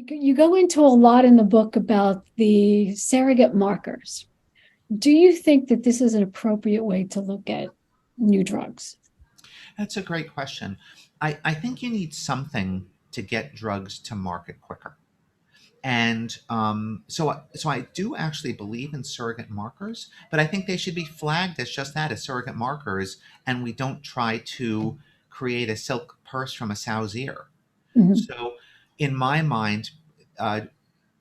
You go into a lot in the book about the surrogate markers. Do you think that this is an appropriate way to look at new drugs? That's a great question. I think you need something to get drugs to market quicker. And so I do actually believe in surrogate markers, but I think they should be flagged as just that, as surrogate markers, and we don't try to create a silk purse from a sow's ear. Mhm. So, in my mind, uh,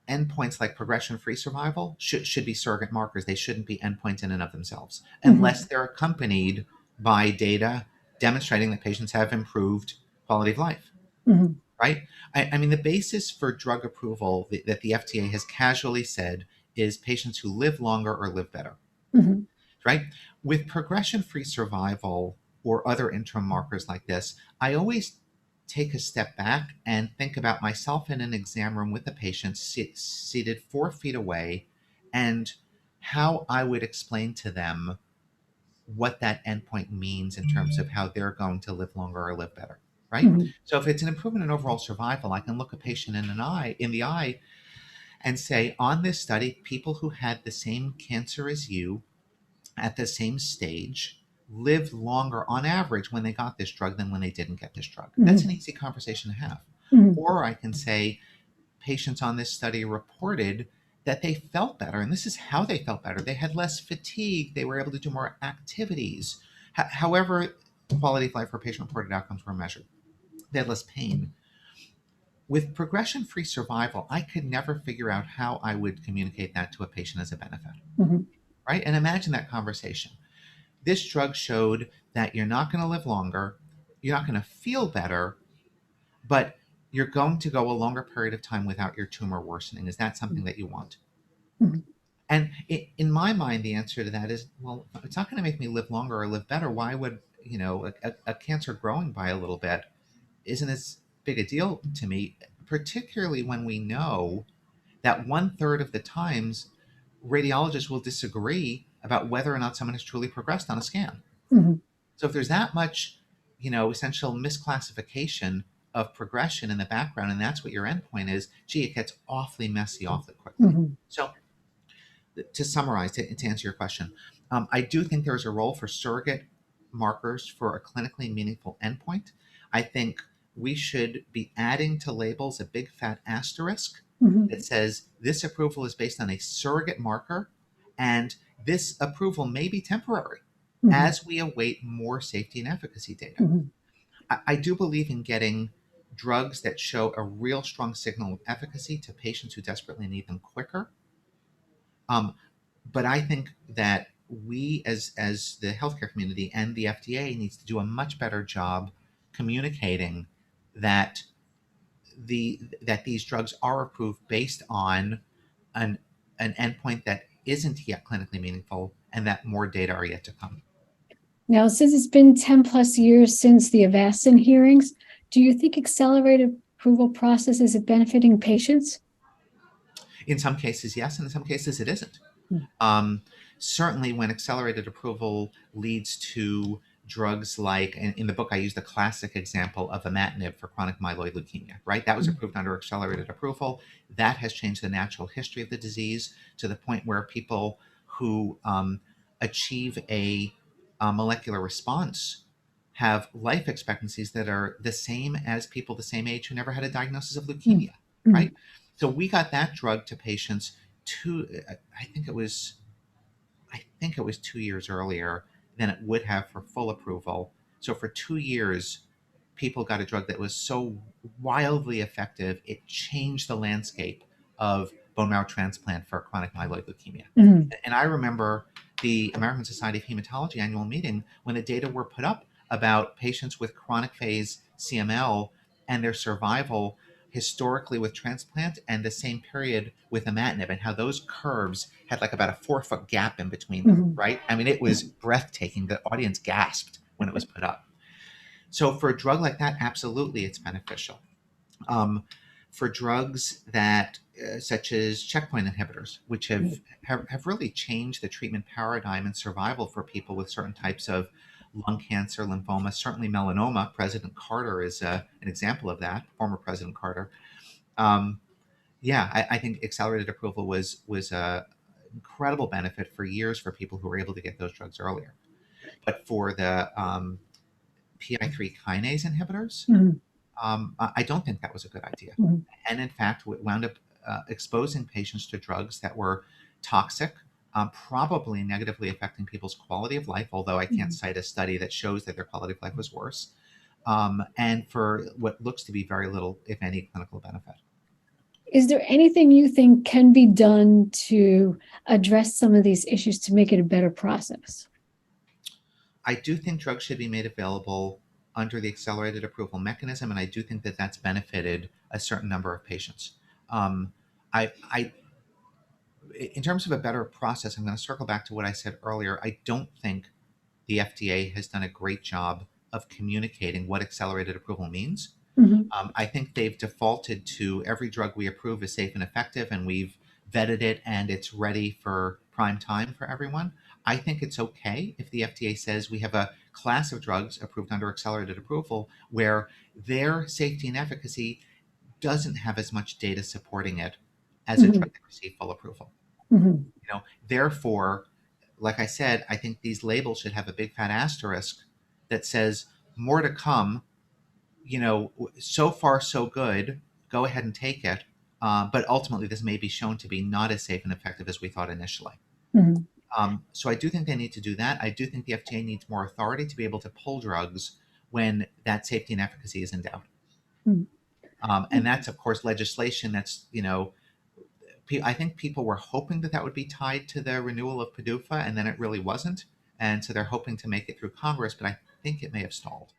endpoints like progression-free survival should be surrogate markers. They shouldn't be endpoints in and of themselves, unless Mhm. they're accompanied by data demonstrating that patients have improved quality of life. Mhm. Right? I mean, the basis for drug approval that the FDA has casually said is patients who live longer or live better, Mhm. right? With progression free survival or other interim markers like this, I always take a step back and think about myself in an exam room with a patient seated 4 feet away and how I would explain to them what that endpoint means in terms of how they're going to live longer or live better, right? Mhm. So if it's an improvement in overall survival, I can look a patient in the eye and say, on this study, people who had the same cancer as you at the same stage lived longer on average when they got this drug than when they didn't get this drug. That's an Mhm. easy conversation to have. Mhm. Or I can say, patients on this study reported that they felt better, and this is how they felt better. They had less fatigue, they were able to do more activities. However, quality of life for patient reported outcomes were measured. They had less pain. With progression free survival, I could never figure out how I would communicate that to a patient as a benefit, Mhm. right? And imagine that conversation. This drug showed that you're not going to live longer, you're not going to feel better, but you're going to go a longer period of time without your tumor worsening. Is that something that you want? Mhm. And in my mind, the answer to that is, well, it's not going to make me live longer or live better. Why would, a cancer growing by a little bit isn't as big a deal to me, particularly when we know that 1/3 of the times radiologists will disagree about whether or not someone has truly progressed on a scan. Mhm. So if there's that much, essential misclassification of progression in the background, and that's what your endpoint is, gee, it gets awfully messy awfully quickly. Mhm. So to summarize, to answer your question, I do think there's a role for surrogate markers for a clinically meaningful endpoint. I think we should be adding to labels a big fat asterisk Mhm. that says this approval is based on a surrogate marker, and this approval may be temporary Mhm. as we await more safety and efficacy data. Mhm. I do believe in getting drugs that show a real strong signal of efficacy to patients who desperately need them quicker. Um, but I think that we, as the healthcare community and the FDA, needs to do a much better job communicating that that these drugs are approved based on an an endpoint that isn't yet clinically meaningful, and that more data are yet to come. Now, since it's been 10 plus years since the Avastin hearings, do you think accelerated approval process is benefiting patients? In some cases, yes, and in some cases, it isn't. Mhm. Um, Certainly, when accelerated approval leads to drugs like, in the book, I use the classic example of imatinib for chronic myeloid leukemia, right? That was approved under accelerated approval. That has changed the natural history of the disease to the point where people who achieve a molecular response have life expectancies that are the same as people the same age who never had a diagnosis of Mhm. leukemia, right? Mhm. So we got that drug to patients I think it was 2 years earlier than it would have for full approval. So for 2 years, people got a drug that was so wildly effective, it changed the landscape of bone marrow transplant for chronic myeloid leukemia. Mhm. And I remember the American Society of Hematology annual meeting when the data were put up about patients with chronic phase CML and their survival historically with transplant and the same period with imatinib, and how those curves had like about a 4 foot gap in between them, Mhm. right? I mean, it was breathtaking. The audience gasped when it was put up. So for a drug like that, absolutely it's beneficial. Um, for drugs that, such as checkpoint inhibitors, which have really changed the treatment paradigm and survival for people with certain types of lung cancer, lymphoma, certainly melanoma. President Carter is an example of that, former President Carter. Um, Yeah, I think accelerated approval was a incredible benefit for years for people who were able to get those drugs earlier. But for the PI3 kinase inhibitors, Mhm, I don't think that was a good idea. mhm, And in fact, we wound up exposing patients to drugs that were toxic, probably negatively affecting people's quality of life, although I can't mhm. cite a study that shows that their quality of life was worse, and for what looks to be very little, if any, clinical benefit. Is there anything you think can be done to address some of these issues to make it a better process? I do think drugs should be made available under the accelerated approval mechanism, and I do think that that's benefited a certain number of patients. Um, I, in terms of a better process, I'm going to circle back to what I said earlier. I don't think the FDA has done a great job of communicating what accelerated approval means. Mhm, I think they've defaulted to every drug we approve is safe and effective, and we've vetted it and it's ready for prime time for everyone. I think it's okay if the FDA says we have a class of drugs approved under accelerated approval where their safety and efficacy doesn't have as much data supporting it as a mhm, drug that received full approval. mhm, Therefore, like I said, I think these labels should have a big fat asterisk that says more to come. So far so good. Go ahead and take it. But ultimately, this may be shown to be not as safe and effective as we thought initially. mhm, So I do think they need to do that. I do think the FDA needs more authority to be able to pull drugs when that safety and efficacy is in doubt. mhm. And that's, of course, legislation that's, I think people were hoping that that would be tied to the renewal of PDUFA, and then it really wasn't. And so they're hoping to make it through Congress, but I think it may have stalled.